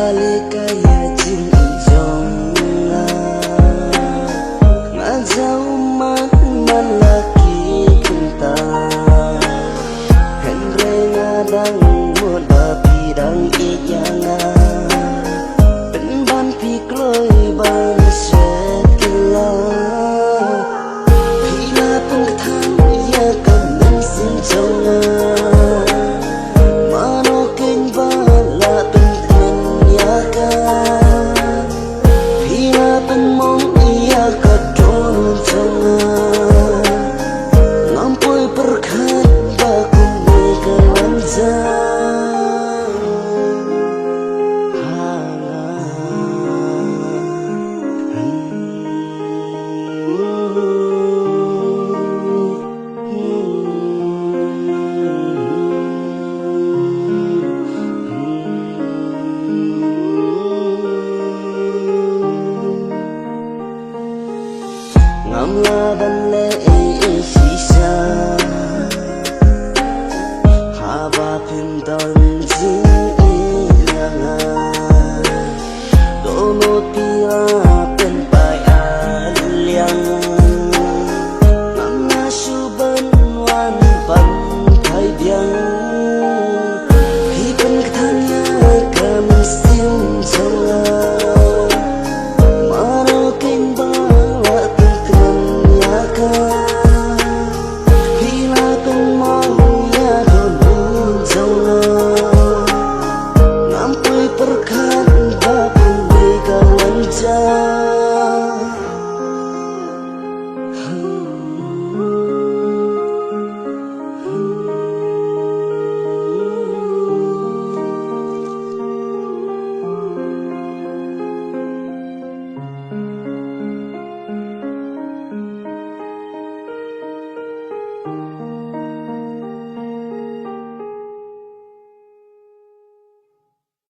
balik kaya jing jonga ngajau man laki kita henre ngadang muda bidang iyanga penban pikloi ban set kila bila pengthang ia kamen sin jonga ngamla dan le sisa haba pindan jing ilanga dono tira pen pai aliang ngamla suban wan pan kai biang hipen katanya kamesin jonga perkan babu kawan jauh